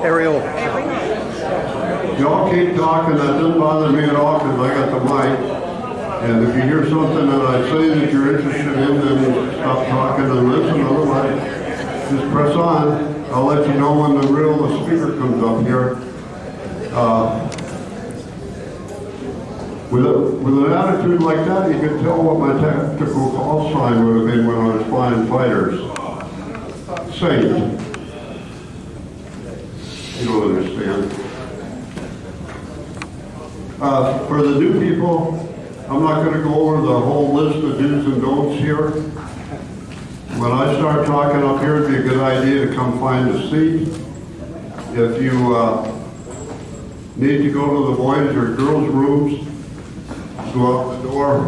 Ariel. Y'all keep talking, that doesn't bother me at all because I got the mic. And if you hear something that I say that you're interested in, then stop talking and listen. Otherwise, just press on. I'll let you know when the speaker comes up here. With an attitude like that, you can tell what my tactical call sign would have been when I was flying fighters. Symp. You don't understand. For the new people, I'm not going to go over the whole list of do's and don'ts here. When I start talking up here, it'd be a good idea to come find a seat. If you need to go to the boys' or girls' rooms, go out the door,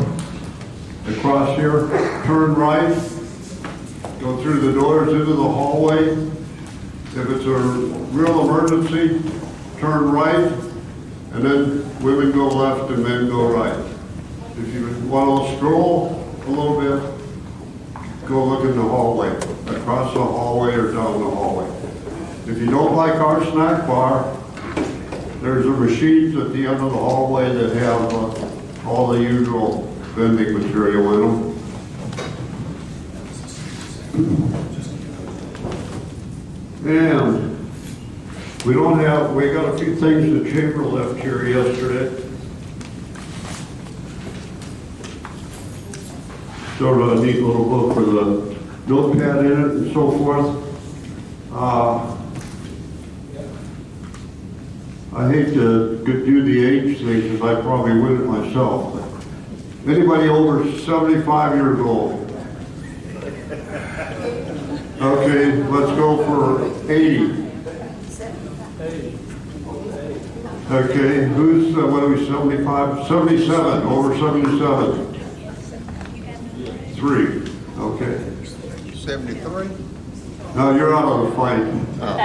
across here, turn right, go through the doors into the hallway. If it's a real emergency, turn right, and then women go left and men go right. If you want to stroll a little bit, go look in the hallway, across the hallway or down the hallway. If you don't like our snack bar, there's a machines at the end of the hallway that have all the usual vending material in them. And we got a few things the chamber left here yesterday. Sort of a neat little book with a notepad in it and so forth. I hate to do the age thing because I probably win it myself. Anybody over 75 years old? Okay, let's go for 80. Okay, who's, what are we, 75? 77, over 77. 3, okay. 73? No, you're out of the fight. Oh.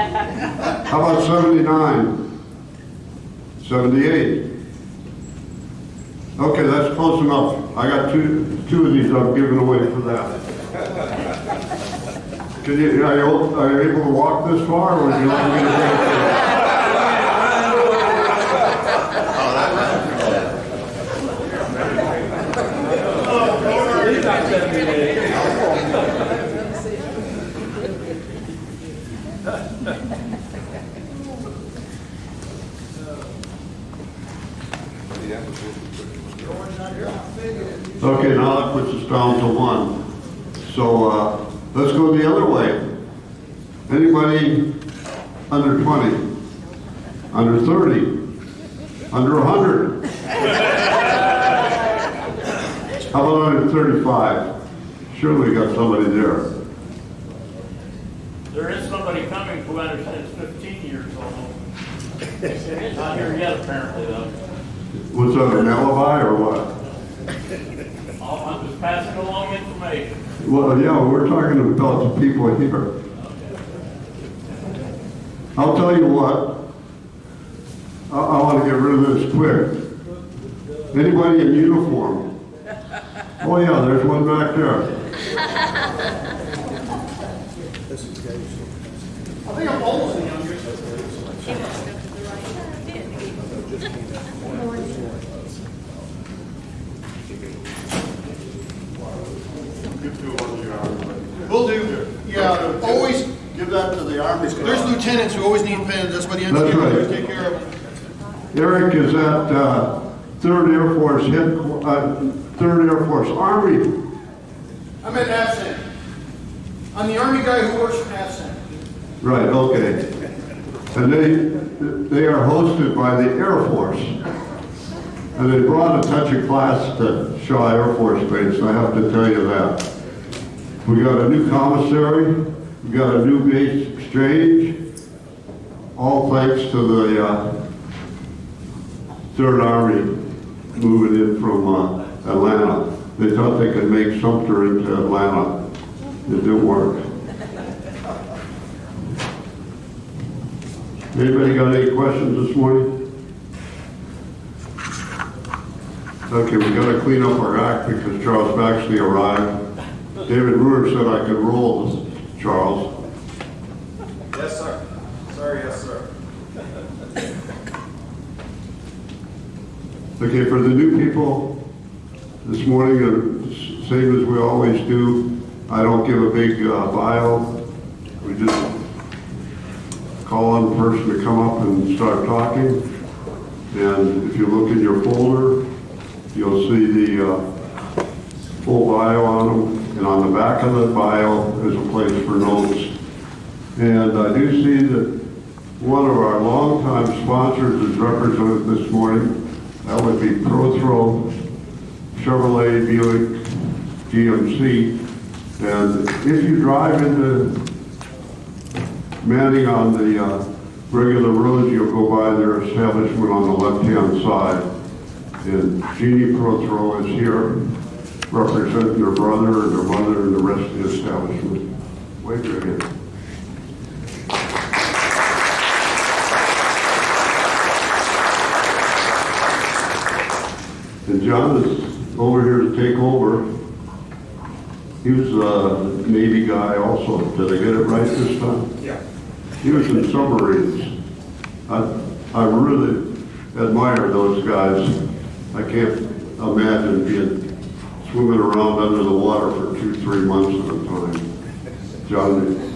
How about 79? 78? Okay, that's close enough. I got two of these I'm giving away for that. Are you able to walk this far, or would you like me to take it? Okay, now that puts us down to 1. So let's go the other way. Anybody under 20? Under 30? Under 100? How about under 35? Surely we got somebody there. There is somebody coming who understands 15 years old. Not here yet, apparently, though. What's that, an alibi or what? I'm just passing along information. Well, yeah, we're talking about the people here. I'll tell you what, I want to get rid of this quick. Anybody in uniform? Oh yeah, there's one back there. I think I'm almost the youngest. We'll do. Yeah, always give that to the Army. There's lieutenants who always need pins. That's why the That's engineers right. always take care of them. Eric is at 3rd Air Force, 3rd Air Force Army. I'm at AFSEN. I'm the Army guy who works for AFSEN. Right, okay. And they are hosted by the Air Force. And they brought a touch of class to Shaw Air Force Base, I have to tell you that. We got a new commissary, we got a new base exchange, all thanks to the 3rd Army moving in from Atlanta. They thought they could make Sumter into Atlanta. It didn't work. Anybody got any questions this morning? Okay, we got to clean up our act because Charles Baxley arrived. David Brewer said I could roll, Charles. Yes, sir. Sir, yes, sir. Okay, for the new people, this morning, same as we always do, I don't give a big bio. We just call on the person to come up and start talking. And if you look in your folder, you'll see the full bio on them. And on the back of the bio is a place for notes. And I do see that one of our longtime sponsors is represented this morning. That would be ProThrow Chevrolet Buick GMC. And if you drive into Manning on the regular roads, you'll go by their establishment on the left-hand side. And Jeannie ProThrow is here representing her brother and her mother and the rest of the establishment. Wave your hand. And John is over here to take over. He was a Navy guy also. Did I get it right this time? Yeah. He was in submarines. I really admire those guys. I can't imagine being swimming around under the water for 2-3 months at a time. John.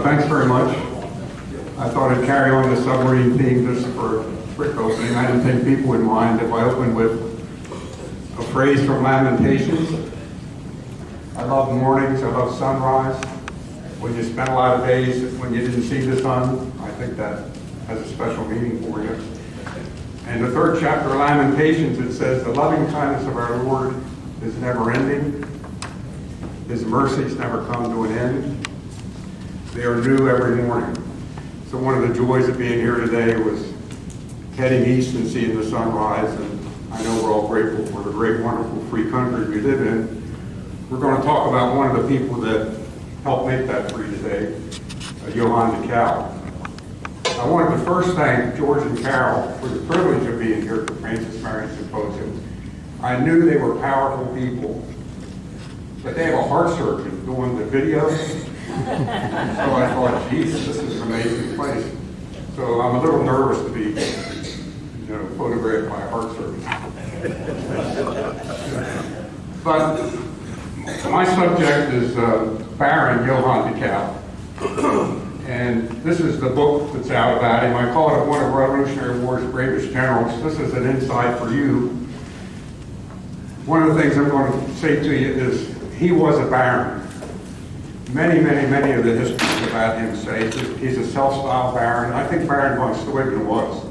Thanks very much. I thought I'd carry on the submarine theme just for a quick opening. I didn't think people would mind if I opened with a phrase from Lamentations. I love mornings, I love sunrise. When you spend a lot of days when you didn't see the sun, I think that has a special meaning for you. And the 3rd chapter of Lamentations, it says, the loving kindness of our Lord is never ending. His mercies never come to an end. They are new every morning. So one of the joys of being here today was heading east and seeing the sunrise. And I know we're all grateful for the great, wonderful, free country we live in. We're going to talk about one of the people that helped make that free today, Johann DeKolb. I wanted to first thank George and Carol for the privilege of being here at the Francis Marion Symposium. I knew they were powerful people, but they have a heart surgeon doing the video. So I thought, geez, this is an amazing place. So I'm a little nervous to be, photographed by a heart surgeon. But my subject is Baron Johann DeKolb. And this is the book that's out about him. I call it one of Revolutionary War's greatest generals. This is an insight for you. One of the things I'm going to say to you is he was a baron. Many of the histories about him say he's a self-styled baron. I think Baron von Steuben was.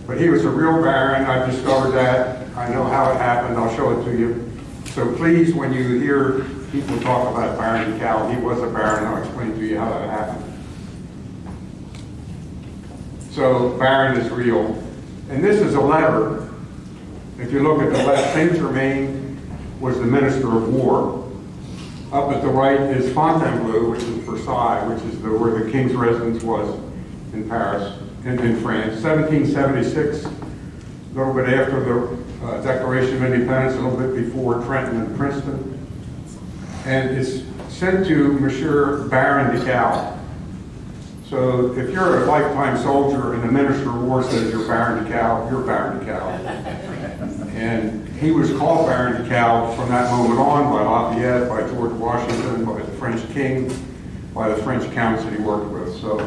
But he was a real baron. I've discovered that. I know how it happened. I'll show it to you. So please, when you hear people talk about Baron DeKolb, he was a baron. I'll explain to you how that happened. So Baron is real. And this is a letter. If you look at the left, Saint-Germain was the Minister of War. Up at the right is Fontainebleau, which is Versailles, which is where the king's residence was in Paris, in France. 1776, a little bit after the Declaration of Independence, a little bit before Trenton and Princeton. And it's sent to Monsieur Baron DeKolb. So if you're a lifetime soldier and the Minister of War says you're Baron DeKolb, you're Baron DeKolb. And he was called Baron DeKolb from that moment on by Lafayette, by George Washington, by the French king, by the French counts that he worked with. So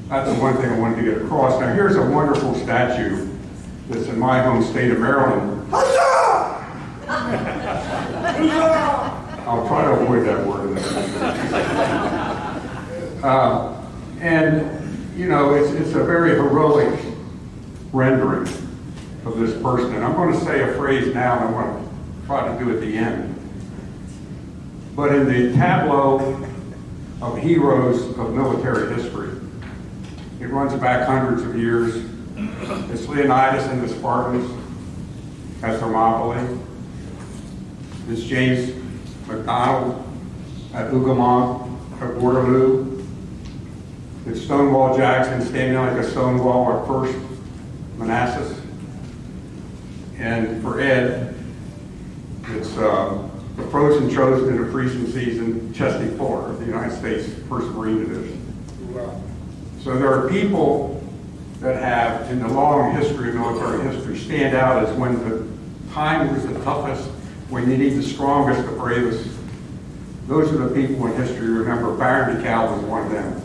that's the one thing I wanted to get across. Now here's a wonderful statue that's in my home state of Maryland. Huzzah! I'll try to avoid that word in there. And, it's a very heroic rendering of this person. And I'm going to say a phrase now, and I'm going to try to do it at the end. But in the tableau of heroes of military history, it runs back hundreds of years. It's Leonidas and the Spartans at Thermopylae. It's James MacDonald at Hougoumont at Waterloo. It's Stonewall Jackson standing like a stone wall at First Manassas. And for Ed, it's the frozen chosen in the freezing season, Chesney Fuller, the United States First Marine Division. So there are people that have, in the long history of military history, stand out as when the time was the toughest, when you need the strongest, the bravest. Those are the people in history. Remember, Baron DeKolb was one of them.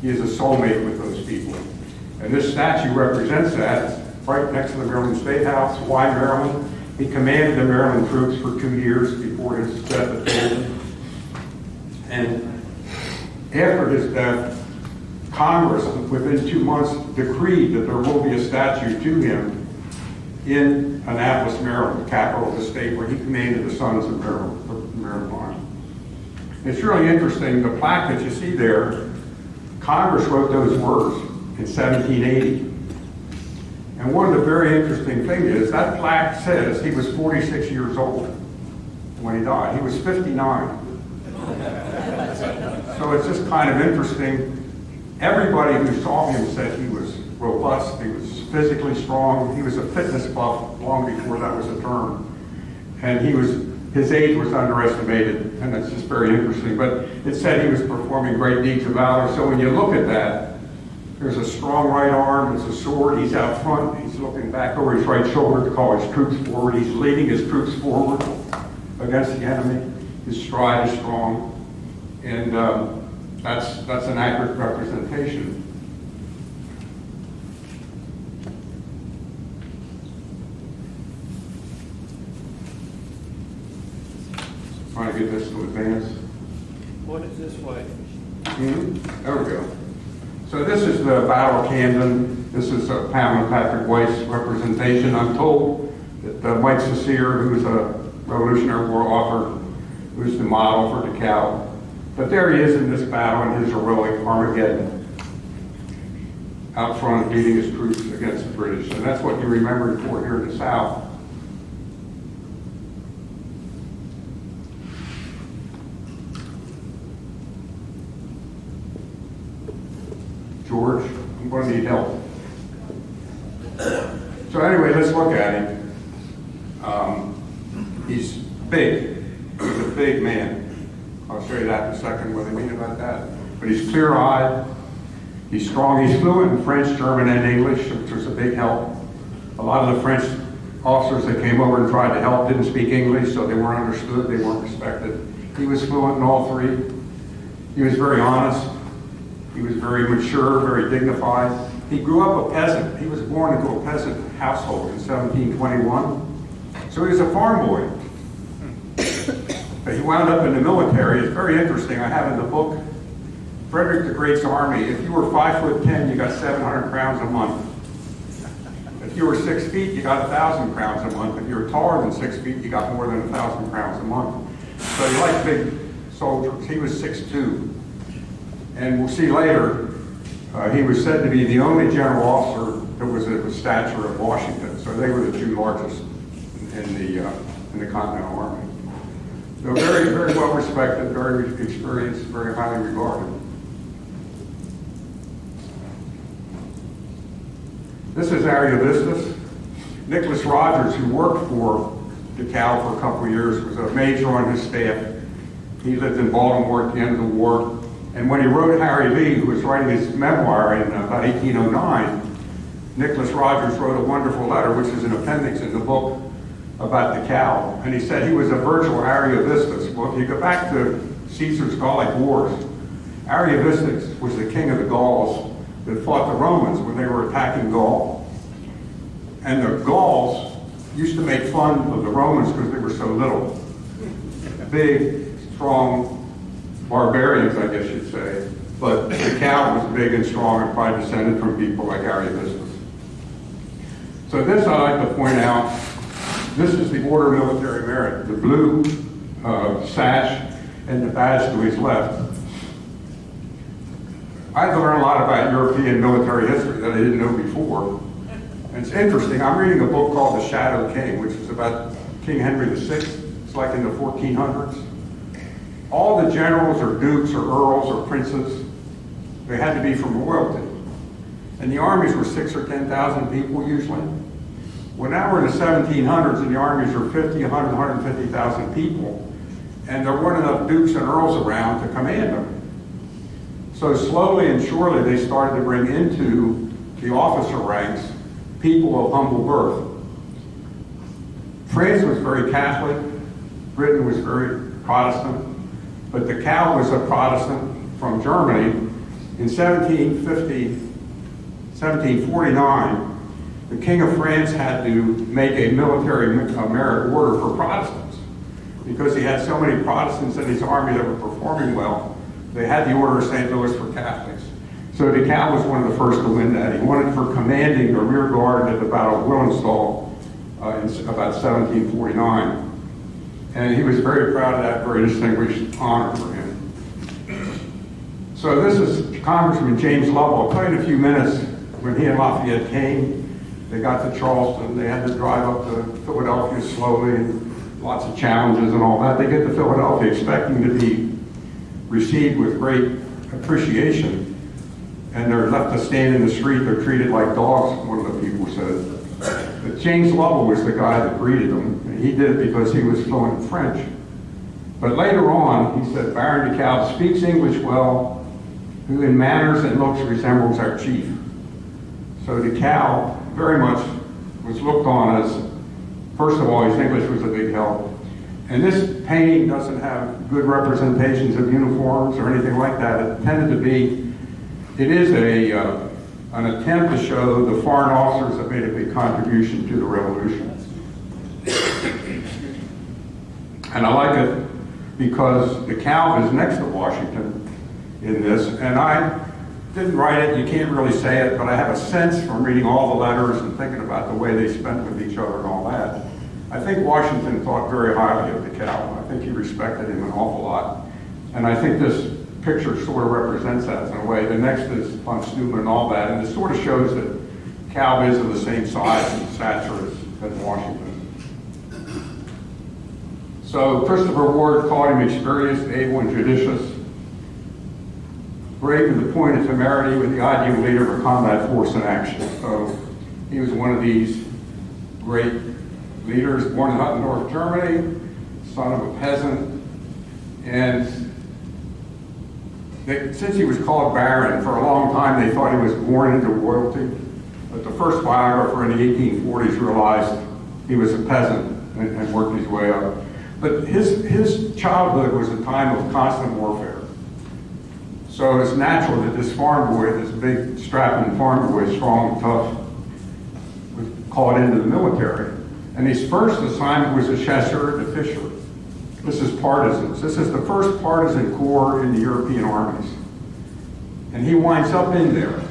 He is a soulmate with those people. And this statue represents that. It's right next to the Maryland State House. Why Maryland? He commanded the Maryland troops for 2 years before his death at Fulton. And after his death, Congress, within 2 months, decreed that there will be a statue to him in Annapolis, Maryland, the capital of the state, where he commanded the Sons of Maryland, the Maryland Army. It's really interesting, the plaque that you see there, Congress wrote those words in 1780. And one of the very interesting things is that plaque says he was 46 years old when he died. He was 59. So it's just kind of interesting. Everybody who saw him said he was robust, he was physically strong, he was a fitness buff long before that was a term. And his age was underestimated, and that's just very interesting. But it said he was performing great deeds of valor. So when you look at that, there's a strong right arm, there's a sword, he's out front, he's looking back over his right shoulder to call his troops forward, he's leading his troops forward against the enemy. His stride is strong, and that's an accurate representation. Trying to get this to advance. What is this way? There we go. So this is the Battle of Camden. This is Pamela Patrick White's representation. I'm told that Mike Cecere, who's a Revolutionary War author, who's the model for DeKalb. But there he is in this battle in his heroic Armageddon, out front leading his troops against the British. And that's what you remember for here in the South. George, I'm going to need help. So anyway, let's look at him. He's big. He's a big man. I'll show you that in a second, what I mean about that. But he's clear-eyed. He's strong. He's fluent in French, German, and English, which was a big help. A lot of the French officers that came over and tried to help didn't speak English, so they weren't understood, they weren't respected. He was fluent in all three. He was very honest. He was very mature, very dignified. He grew up a peasant. He was born into a peasant household in 1721. So he was a farm boy. But he wound up in the military. It's very interesting. I have in the book, Frederick the Great's army. If you were 5'10", you got 700 crowns a month. If you were 6 feet, you got 1,000 crowns a month. If you were taller than 6 feet, you got more than 1,000 crowns a month. So he liked big soldiers. He was 6'2". And we'll see later, he was said to be the only general officer that was of the stature of Washington. So they were the two largest in the Continental Army. So very, very well respected, very experienced, very highly regarded. This is Ariovistus. Nicholas Rogers, who worked for DeKalb for a couple of years, was a major on his staff. He lived in Baltimore at the end of the war. And when he wrote Harry Lee, who was writing his memoir in about 1809, Nicholas Rogers wrote a wonderful letter, which is an appendix in the book, about DeKalb. And he said he was a virtual Ariovistus. Well, if you go back to Caesar's Gallic Wars, Ariovistus was the king of the Gauls that fought the Romans when they were attacking Gaul. And the Gauls used to make fun of the Romans because they were so little. Big, strong barbarians, I guess you'd say. But DeKalb was big and strong and probably descended from people like Ariovistus. So this I'd like to point out. This is the Order of Military Merit, the blue sash and the badge to his left. I learned a lot about European military history that I didn't know before. And it's interesting, I'm reading a book called The Shadow King, which is about King Henry VI. It's like in the 1400s. All the generals or dukes or earls or princes, they had to be from royalty. And the armies were 6,000 or 10,000 people usually. Well, now we're in the 1700s and the armies are 50, 100, 150,000 people, and there weren't enough dukes and earls around to command them. So slowly and surely they started to bring into the officer ranks people of humble birth. France was very Catholic, Britain was very Protestant, but DeKalb was a Protestant from Germany. In 1749, the King of France had to make a military merit order for Protestants. Because he had so many Protestants in his army that were performing well, they had the Order of St. Louis for Catholics. So DeKalb was one of the first to win that. He won it for commanding the rear guard at the Battle of Willenstall in about 1749. And he was very proud of that very distinguished honor for him. So this is Congressman James Lovell. I'll tell you in a few minutes, when he and Lafayette came, they got to Charleston, they had to drive up to Philadelphia slowly, and lots of challenges and all that. They get to Philadelphia expecting to be received with great appreciation, and they're left to stand in the street. They're treated like dogs, one of the people said. But James Lovell was the guy that greeted them, and he did it because he was fluent in French. But later on, he said, Baron DeKalb speaks English well, who in manners and looks resembles our chief. So DeKalb very much was looked on as, first of all, his English was a big help. And this painting doesn't have good representations of uniforms or anything like that. It tended to be, it is an attempt to show the foreign officers that made a big contribution to the revolution. And I like it because DeKalb is next to Washington in this, and I didn't write it, you can't really say it, but I have a sense from reading all the letters and thinking about the way they spent with each other and all that. I think Washington thought very highly of DeKalb. I think he respected him an awful lot. And I think this picture sort of represents that in a way. The next is von Steuben and all that, and it sort of shows that DeKalb is of the same size and stature as Washington. So Christopher Ward called him experienced, able, and judicious, brave to the point of temerity, with the ideal leader of a combat force in action. So he was one of these great leaders, born in Huttendorf, Germany, son of a peasant, and since he was called Baron, for a long time they thought he was born into royalty. But the first biographer in the 1840s realized he was a peasant and worked his way up. But his childhood was a time of constant warfare. So it's natural that this farm boy, this big strapping farm boy, strong and tough, was called into the military. And his first assignment was a chasseur de Fisher. This is partisans. This is the first partisan corps in the European armies. And he winds up in there.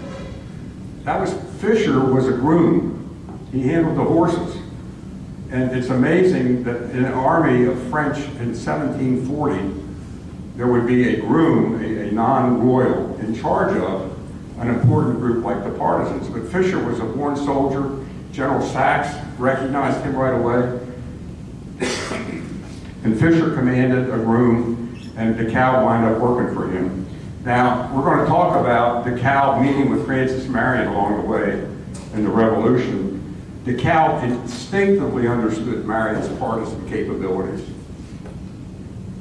Fisher was a groom. He handled the horses. And it's amazing that in an army of French in 1740, there would be a groom, a non-royal, in charge of an important group like the partisans. But Fisher was a born soldier. General Sachs recognized him right away. And Fisher commanded a groom, and DeKalb wound up working for him. Now, we're going to talk about DeKalb meeting with Francis Marion along the way in the Revolution. DeKalb instinctively understood Marion's partisan capabilities.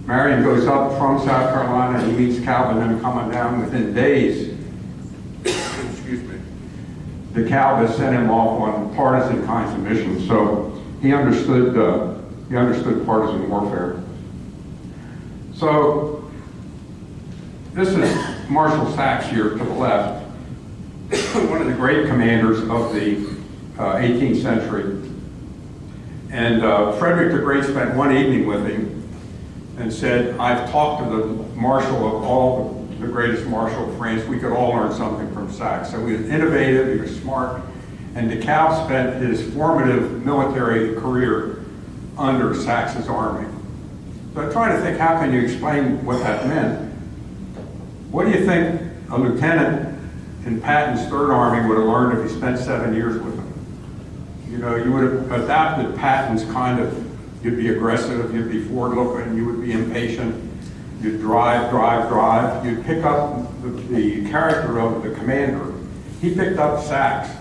Marion goes up from South Carolina and he meets Calvin, and coming down within days, excuse me, DeKalb has sent him off on partisan kinds of missions. So he understood partisan warfare. So this is Marshal Saxe here to the left, one of the great commanders of the 18th century. And Frederick the Great spent one evening with him and said, I've talked to the marshal of all the greatest marshal of France. We could all learn something from Saxe. So he was innovative, he was smart, and DeKalb spent his formative military career under Saxe's army. So I'm trying to think, how can you explain what that meant? What do you think a lieutenant in Patton's Third Army would have learned if he spent 7 years with him? You know, you would have adapted Patton's kind of, you'd be aggressive, you'd be forward-looking, you would be impatient, you'd drive. You'd pick up the character of the commander. He picked up Saxe.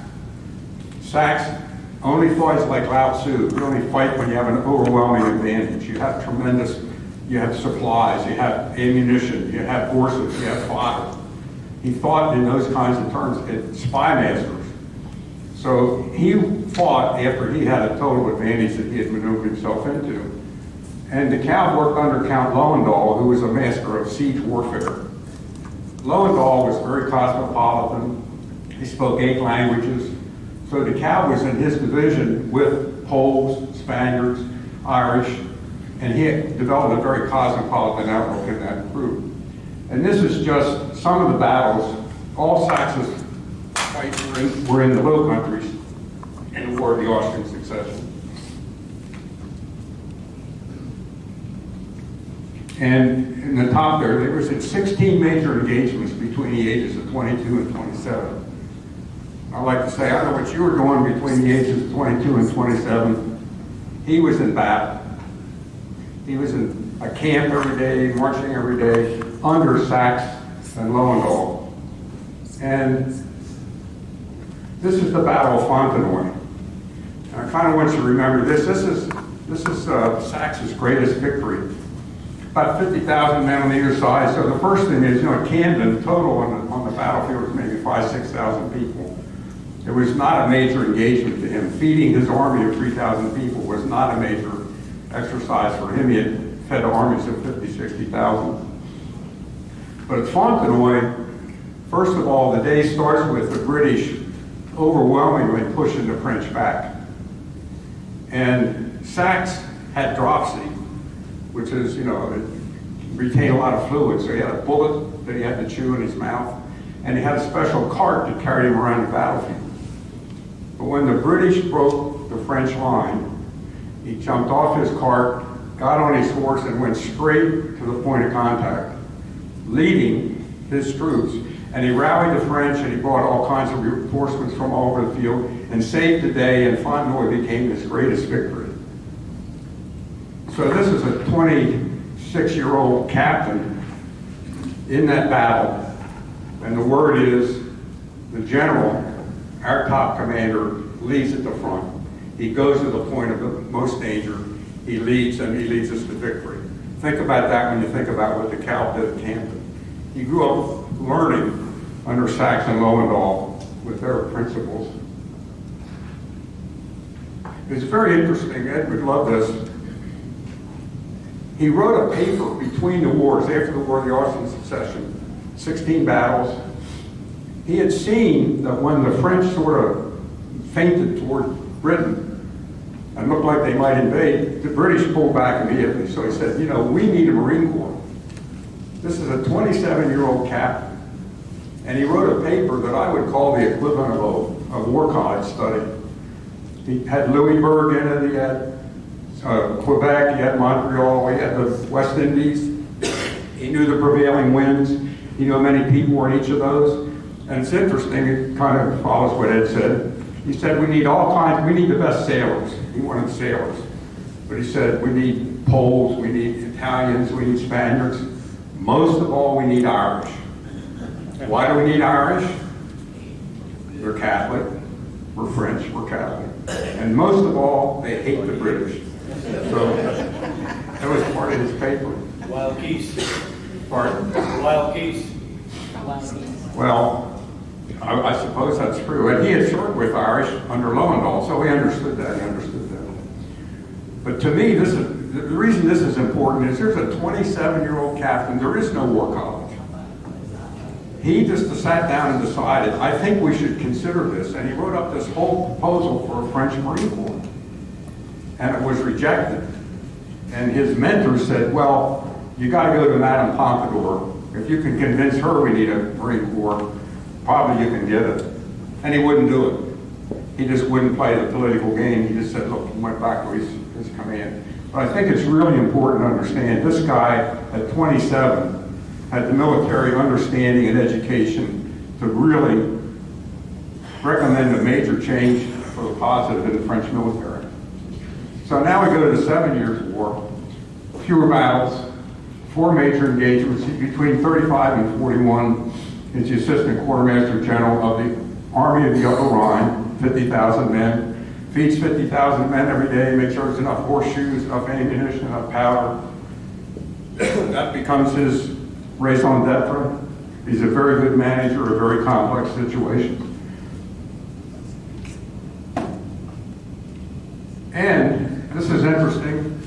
Saxe only fights like Lao Tzu. You only fight when you have an overwhelming advantage. You have you have supplies, you have ammunition, you have horses, you have fodder. He thought in those kinds of terms, spy masters. So he fought after he had a total advantage that he had maneuvered himself into. And DeKolb worked under Count Lowendahl, who was a master of siege warfare. Lowendahl was very cosmopolitan. He spoke 8 languages. So DeKolb was in his division with Poles, Spaniards, Irish, and he had developed a very cosmopolitan outlook in that group. And this is just some of the battles. All Sax's fights were in the Low Countries in the War of the Austrian Succession. And in the top there was 16 major engagements between the ages of 22 and 27. I like to say, I don't know what you were doing between the ages of 22 and 27. He was in battle. He was in a camp every day, marching every day, under Sax and Lowendahl. And this is the Battle of Fontenoy. And I kind of want you to remember this. This is Sax's greatest victory. About 50,000 men on either side. So the first thing is, Camden total on the battlefield was maybe 5,000 to 6,000 people. It was not a major engagement to him. Feeding his army of 3,000 people was not a major exercise for him. He had fed armies of 50,000, 60,000. But at Fontenoy, first of all, the day starts with the British overwhelmingly pushing the French back. And Sax had dropsy, which is, it retained a lot of fluid. So he had a bullet that he had to chew in his mouth, and he had a special cart that carried him around the battlefield. But when the British broke the French line, he jumped off his cart, got on his horse, and went straight to the point of contact, leading his troops. And he rallied the French, and he brought all kinds of reinforcements from all over the field, and saved the day, and Fontenoy became his greatest victory. So this is a 26-year-old captain in that battle, and the word is the general, our top commander, leads at the front. He goes to the point of the most danger. He leads, and he leads us to victory. Think about that when you think about what DeKolb did at Camden. He grew up learning under Sax and Lowendahl with their principles. It's very interesting. Ed would love this. He wrote a paper between the wars, after the War of the Austrian Succession, 16 battles. He had seen that when the French sort of feinted toward Britain and looked like they might invade, the British pulled back immediately. So he said, we need a Marine Corps. This is a 27-year-old captain. And he wrote a paper that I would call the equivalent of a war college study. He had Louisburg in it, he had Quebec, he had Montreal, he had the West Indies. He knew the prevailing winds. He knew how many people were in each of those. And it's interesting, it kind of follows what Ed said. He said, we need the best sailors. He wanted sailors. But he said, we need Poles, we need Italians, we need Spaniards. Most of all, we need Irish. Why do we need Irish? They're Catholic. We're French, we're Catholic. And most of all, they hate the British. So that was part of his paper. Wild geese. Pardon? Wild geese. Well, I suppose that's true. And he had served with Irish under Lowendahl, so he understood that. But to me, the reason this is important is there's a 27-year-old captain. There is no war college. He just sat down and decided, I think we should consider this. And he wrote up this whole proposal for a French Marine Corps. And it was rejected. And his mentor said, well, you got to go to Madame Pompadour. If you can convince her we need a Marine Corps, probably you can get it. And he wouldn't do it. He just wouldn't play the political game. He just said, look, he went back to his command. But I think it's really important to understand this guy at 27 had the military understanding and education to really recommend a major change for the positive in the French military. So now we go to the 7 Years' War, fewer battles, 4 major engagements. Between 35 and 41 is the Assistant Quartermaster General of the Army of the Upper Rhine, 50,000 men. feeds 50,000 men every day, makes sure there's enough horseshoes, enough ammunition, enough powder. That becomes his raison d'etre. He's a very good manager of a very complex situation. And this is interesting.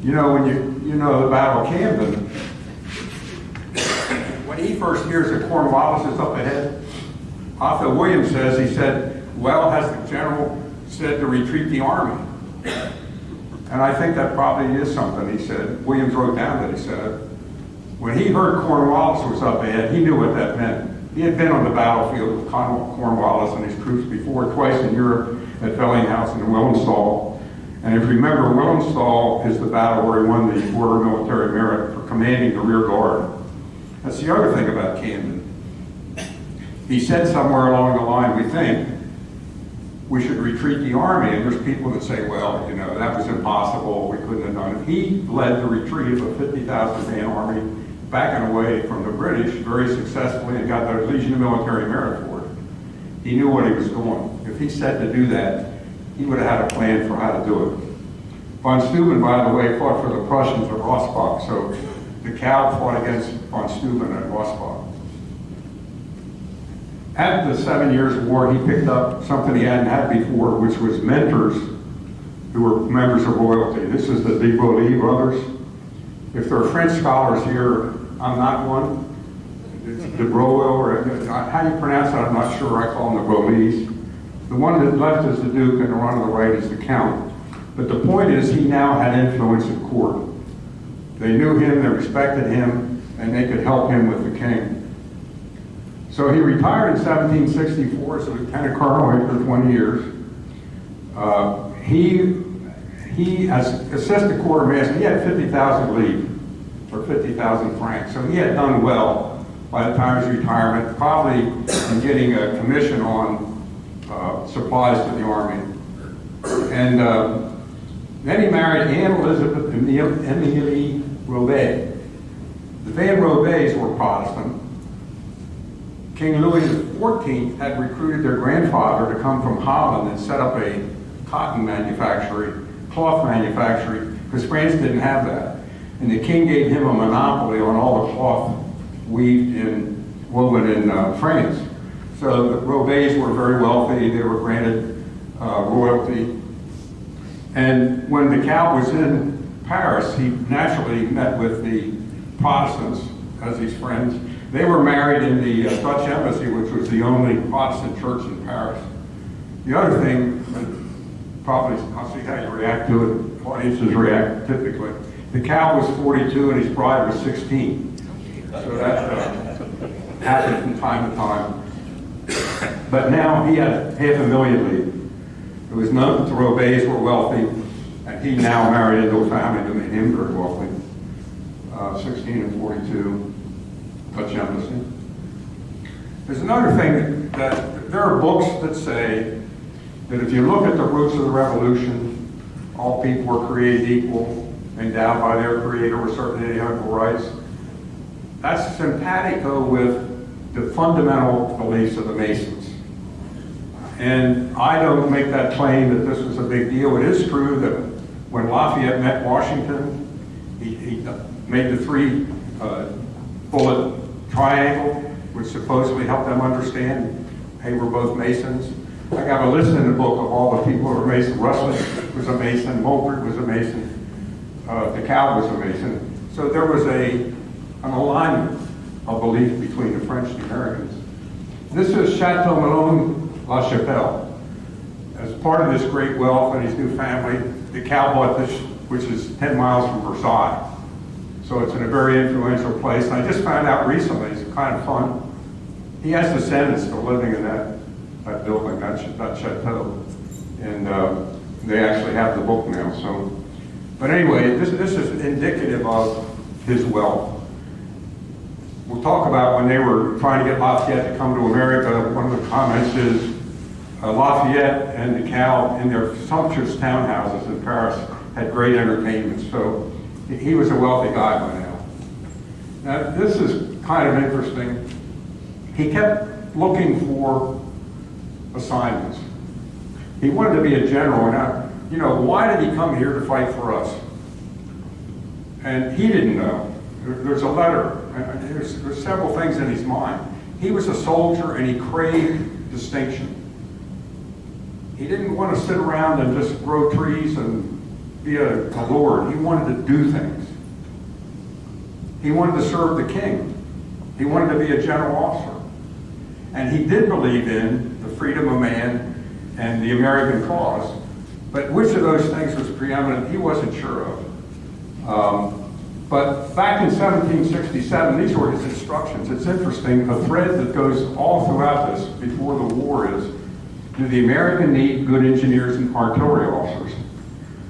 You know, when you know the Battle of Camden, when he first hears that Cornwallis is up ahead, Otho Williams says, he said, well, has the general said to retreat the army? And I think that probably is something he said. Williams wrote down that he said it. When he heard Cornwallis was up ahead, he knew what that meant. He had been on the battlefield with Cornwallis and his troops before, twice in Europe, at Bellinghausen and Willenstall. And if you remember, Willenstall is the battle where he won the Order of Military Merit for commanding the rear guard. That's the other thing about Camden. He said somewhere along the line, we think, we should retreat the army, and there's people that say, well, you know, that was impossible, we couldn't have done it. He led the retreat of a 50,000 man army backing away from the British very successfully and got the Legion of Military Merit for it. He knew what he was doing. If he said to do that, he would have had a plan for how to do it. Von Steuben, by the way, fought for the Prussians at Rossbach, so DeKolb fought against von Steuben at Rossbach. At the 7 Years' War, he picked up something he hadn't had before, which was mentors who were members of royalty. This is the DeKolb brothers. If there are French scholars here, I'm not one. It's De Broglie, or how do you pronounce that? I'm not sure. I call them the Broglies. The one that left is the Duke, and the one on the right is the Count. But the point is, he now had influence at court. They knew him, they respected him, and they could help him with the king. So he retired in 1764 as a lieutenant colonel after 20 years. He, as assistant quartermaster, he had 50,000 livres, or 50,000 francs. So he had done well by the time of his retirement, probably in getting a commission on supplies to the army. And then he married Anne Elizabeth Emilie Robet. The Van Robets were Protestant. King Louis XIV had recruited their grandfather to come from Holland and set up a cotton manufactory, cloth manufactory, because France didn't have that. And the king gave him a monopoly on all the cloth woven in France. So the Robets were very wealthy, they were granted royalty. And when DeKalb was in Paris, he naturally met with the Protestants as his friends. They were married in the Dutch embassy, which was the only Protestant church in Paris. The other thing, probably, I'll see how you react to it, audiences react typically. DeKalb was 42 and his bride was 16. So that happened from time to time. But now he had 500,000 livres. It was known that the Robets were wealthy, and he now married into a family that made him very wealthy. 16 and 42, Dutch embassy. There's another thing that there are books that say that if you look at the roots of the revolution, all people were created equal, endowed by their creator with certain inalienable rights. That's simpatico with the fundamental beliefs of the Masons. And I don't make that claim that this was a big deal. It is true that when Lafayette met Washington, he made the three bullet triangle, which supposedly helped them understand, hey, we're both Masons. I got a list in the book of all the people who were Masons. Russell was a Mason, Mulford was a Mason, DeKalb was a Mason. So there was an alignment of belief between the French and the Americans. This is Chateau Malone La Chapelle. As part of this great wealth and his new family, DeKalb bought this, which is 10 miles from Versailles. So it's in a very influential place. And I just found out recently, it's kind of fun, he has descendants still living in that building, that chateau. And they actually have the book now. So, but anyway, this is indicative of his wealth. We'll talk about when they were trying to get Lafayette to come to America. One of the comments is Lafayette and DeKalb in their sumptuous townhouses in Paris had great entertainment. So he was a wealthy guy by now. Now this is kind of interesting. He kept looking for assignments. He wanted to be a general. Now, you know, why did he come here to fight for us? And he didn't know. There's a letter, and there's several things in his mind. He was a soldier and he craved distinction. He didn't want to sit around and just grow trees and be a lord. He wanted to do things. He wanted to serve the king. He wanted to be a general officer. And he did believe in the freedom of man and the American cause. But which of those things was preeminent, he wasn't sure of. But back in 1767, these were his instructions. It's interesting, a thread that goes all throughout this before the war is, do the American need good engineers and artillery officers?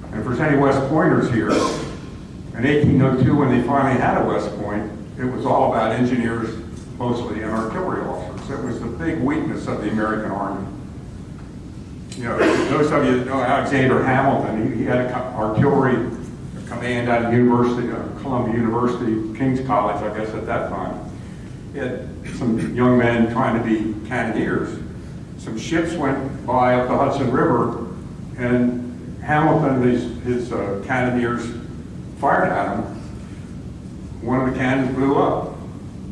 And if there's any West Pointers here, in 1802 when they finally had a West Point, it was all about engineers mostly and artillery officers. It was the big weakness of the American Army. You know, those of you that know Alexander Hamilton, he had an artillery command out of University, Columbia University, King's College, I guess at that time. He had some young men trying to be cannoneers. Some ships went by up the Hudson River, and Hamilton, his cannoneers fired at him. One of the cannons blew up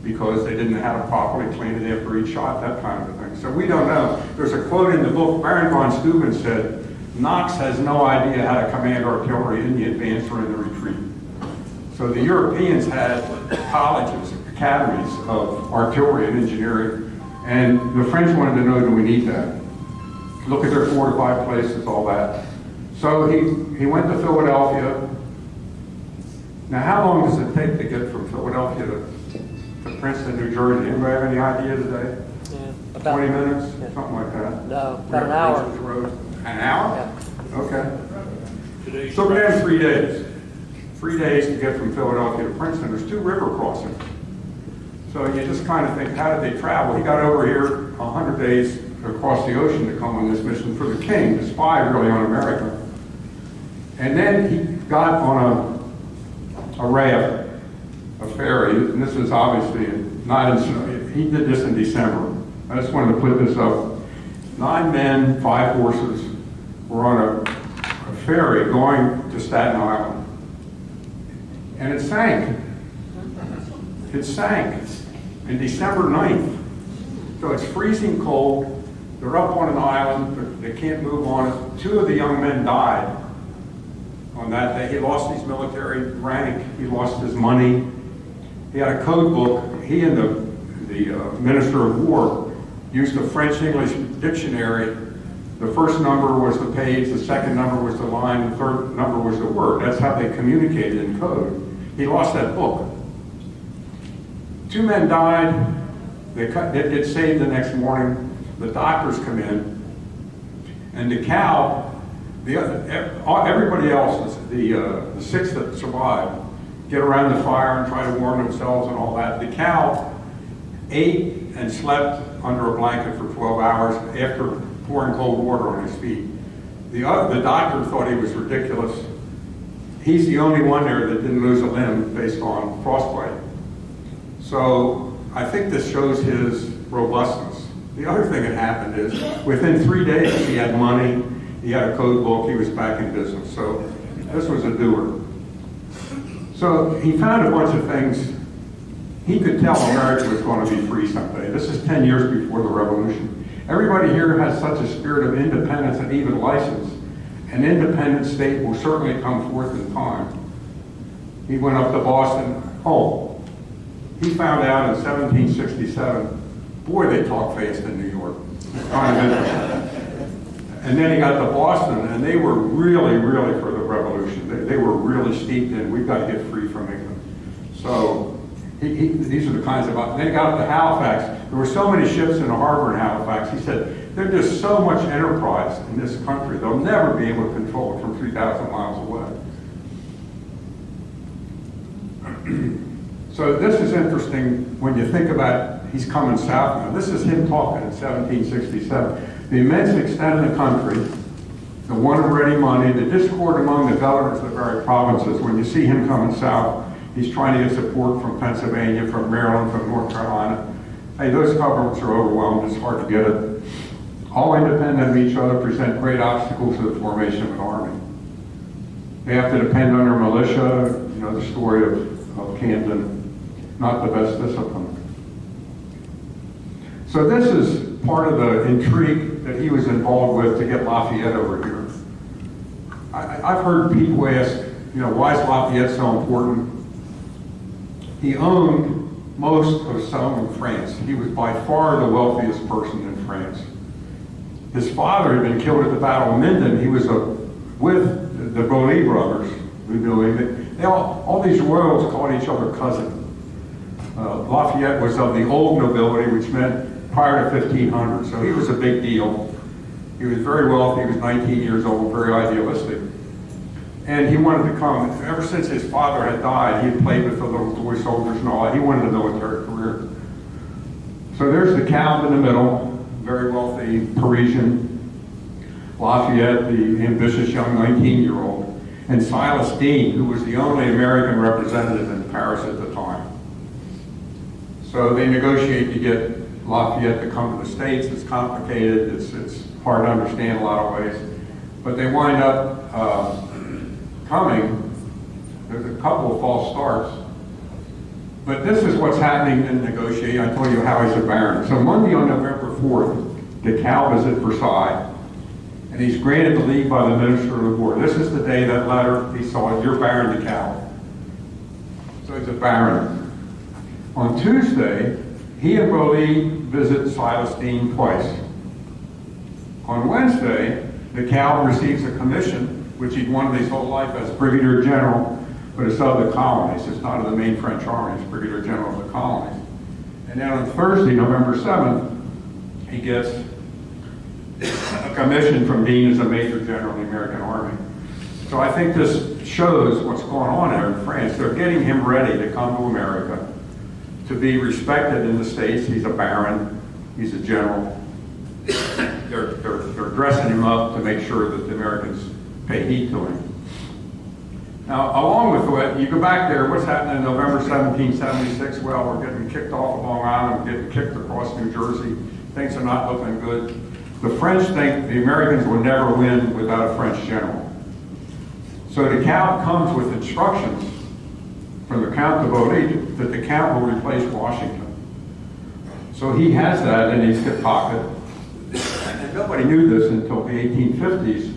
because they didn't know how to properly clean it after each shot, that kind of a thing. So we don't know. There's a quote in the book, Baron von Steuben said, Knox has no idea how to command artillery in the advance or in the retreat. So the Europeans had colleges, academies of artillery and engineering, and the French wanted to know, do we need that? Look at their fortified places, all that. So he went to Philadelphia. Now, how long does it take to get from Philadelphia to Princeton, New Jersey? Anybody have any idea today? Yeah, about 20 minutes? Yeah. Something like that? No, about an hour. An hour? Yeah. Okay. So we have 3 days. 3 days to get from Philadelphia to Princeton. There's 2 river crossings. So you just kind of think, how did they travel? He got over here 100 days across the ocean to come on this mission for the king, to spy really on America. And then he got on a raft, a ferry, and this is obviously not in, he did this in December. I just wanted to put this up. 9 men, 5 horses were on a ferry going to Staten Island. And it sank. It sank in December 9th. So it's freezing cold. They're up on an island. They can't move on it. 2 of the young men died on that day. He lost his military rank. He lost his money. He had a code book. He and the Minister of War used a French-English dictionary. The first number was the page, the second number was the line, the third number was the word. That's how they communicated in code. He lost that book. 2 men died. They get saved the next morning. The doctors come in, and DeKolb, everybody else, the 6 that survived, get around the fire and try to warm themselves and all that. DeKolb ate and slept under a blanket for 12 hours after pouring cold water on his feet. The doctor thought he was ridiculous. He's the only one there that didn't lose a limb based on frostbite. So I think this shows his robustness. The other thing that happened is within 3 days he had money, he had a code book, he was back in business. So this was a doer. So he found a bunch of things. He could tell America was going to be free someday. This is 10 years before the revolution. Everybody here has such a spirit of independence and even license. An independent state will certainly come forth in time. He went up to Boston. Oh, he found out in 1767, boy, they talk fast in New York. Kind of interesting. And then he got to Boston, and they were really, really for the revolution. They were really steeped in, we've got to get free from England. So these are the kinds of, then he got up to Halifax. There were so many ships in the harbor in Halifax. He said, there's just so much enterprise in this country, they'll never be able to control it from 3,000 miles away. So this is interesting when you think about, he's coming south now. This is him talking in 1767. The immense extent of the country, the want of ready money, the discord among the governors of the various provinces. When you see him coming south, he's trying to get support from Pennsylvania, from Maryland, from North Carolina. Hey, those governments are overwhelmed. It's hard to get it. all independent of each other, present great obstacles to the formation of an army. They have to depend on their militia, you know, the story of Camden, not the best discipline. So this is part of the intrigue that he was involved with to get Lafayette over here. I've heard people ask, you know, why is Lafayette so important? He owned most of southern France. He was by far the wealthiest person in France. His father had been killed at the Battle of Minden. He was with the Broglie brothers, we believe it. They all these royals called each other cousin. Lafayette was of the old nobility, which meant prior to 1500, so he was a big deal. He was very wealthy, he was 19 years old, very idealistic. And he wanted to come, ever since his father had died, he had played with the little toy soldiers and all that, he wanted a military career. So there's DeKolb in the middle, very wealthy Parisian, Lafayette, the ambitious young 19-year-old, and Silas Deane, who was the only American representative in Paris at the time. So they negotiate to get Lafayette to come to the States. It's complicated, it's hard to understand in a lot of ways, but they wind up coming. There's a couple of false starts, but this is what's happening in negotiating. I told you how he's a baron. So Monday on November 4th, DeKolb is at Versailles, and he's granted the leave by the Minister of War. This is the day that letter he saw, "You're Baron DeKolb." So he's a baron. On Tuesday, he and Broglie visit Silas Deane twice. On Wednesday, DeKolb receives a commission, which he'd wanted his whole life as Brigadier General, but it's of the colonies. It's not of the main French army, it's Brigadier General of the colonies. And then on Thursday, November 7th, he gets a commission from Deane as a Major General in the American Army. So I think this shows what's going on there in France. They're getting him ready to come to America, to be respected in the States. He's a baron, he's a general. They're dressing him up to make sure that the Americans pay heed to him. Now, along with what, you go back there, what's happening in November 1776? Well, we're getting kicked off of Long Island, we're getting kicked across New Jersey. Things are not looking good. The French think the Americans will never win without a French general. So DeKolb comes with instructions from the Count de Broglie that the Count will replace Washington. So he has that in his hip pocket. And nobody knew this until the 1850s,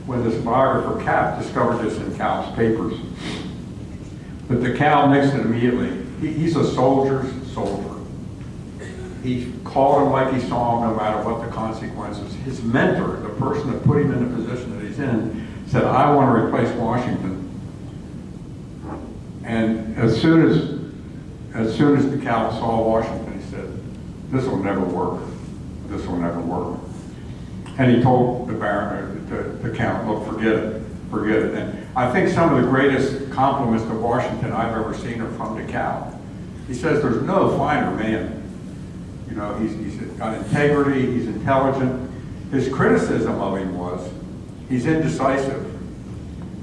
when this biographer Cap discovered this in Kolb's papers. But DeKolb nixed it immediately. He's a soldier's soldier. He called him like he saw him, no matter what the consequences. His mentor, the person that put him in the position that he's in, said, "I want to replace Washington." And as soon as DeKolb saw Washington, he said, "This will never work. This will never work." And he told the baron, the Count, "Look, forget it, forget it." And I think some of the greatest compliments to Washington I've ever seen are from DeKolb. He says, "There's no finer man. You know, he's got integrity, he's intelligent." His criticism of him was, he's indecisive.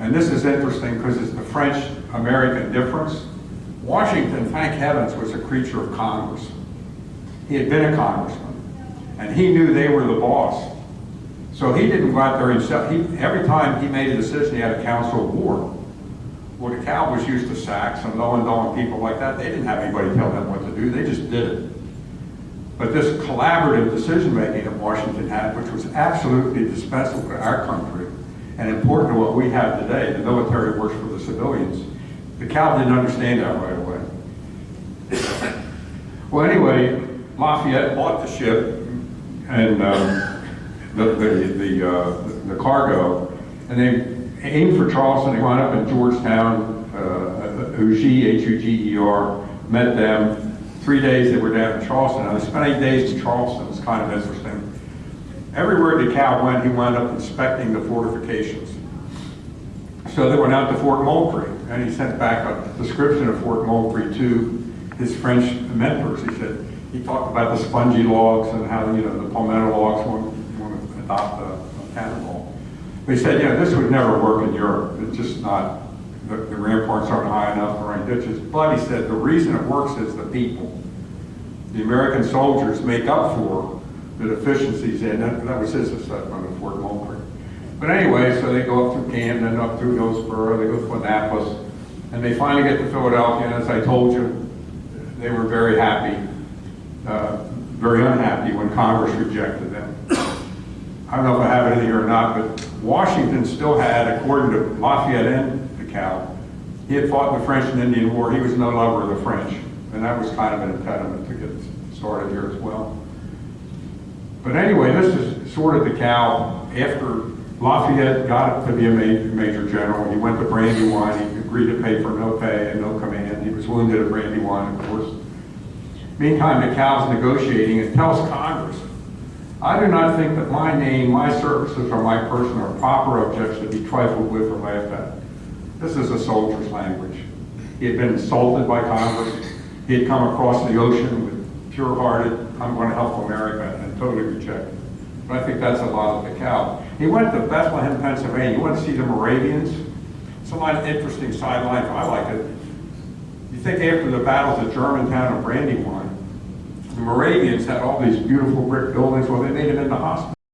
And this is interesting because it's the French-American difference. Washington, thank heavens, was a creature of Congress. He had been a congressman, and he knew they were the boss. So he didn't go out there himself. Every time he made a decision, he had a council of war. Well, DeKolb was used to sacks and low-and-down people like that. They didn't have anybody tell them what to do. They just did it. But this collaborative decision-making that Washington had, which was absolutely dispensable to our country and important to what we have today, the military works for the civilians, DeKolb didn't understand that right away. Well, anyway, Lafayette bought the ship and the cargo, and they aimed for Charleston. They wound up in Georgetown, Huger, met them. 3 days they were down in Charleston. Now, they spent 8 days in Charleston. It's kind of interesting. Everywhere DeKolb went, he wound up inspecting the fortifications. So they went out to Fort Moultrie, and he sent back a description of Fort Moultrie to his French mentors. He talked about the spongy logs and how, you know, the palmetto logs want to adopt a cannonball. But he said, you know, this would never work in Europe. It's just not, the ramparts aren't high enough, there aren't ditches. But he said the reason it works is the people. The American soldiers make up for the deficiencies in. That was his assessment of Fort Moultrie. But anyway, so they go up through Camden, up through Hillsborough, they go through Annapolis, and they finally get to Philadelphia, and as I told you, they were very happy, very unhappy when Congress rejected them. I don't know if I have it in here or not, but Washington still had, according to Lafayette and DeKalb, he had fought in the French and Indian War. He was no lover of the French, and that was kind of an impediment to get started here as well. But anyway, this is sort of DeKalb. After Lafayette got to be a major general, he went to Brandywine. He agreed to pay for no pay and no command. He was wounded at Brandywine, of course. Meantime, DeKalb's negotiating and tells Congress, I do not think that my name, my services, or my person are proper objects to be trifled with or laughed at. This is a soldier's language. He had been insulted by Congress. He had come across the ocean with pure-hearted, I'm going to help America, and totally rejected. But I think that's a lot of DeKalb. He went to Bethlehem, Pennsylvania. He went to see the Moravians. It's a lot of interesting sidelines. I like it. You think after the battles at Germantown and Brandywine, the Moravians had all these beautiful brick buildings. Well, they made them into hospitals.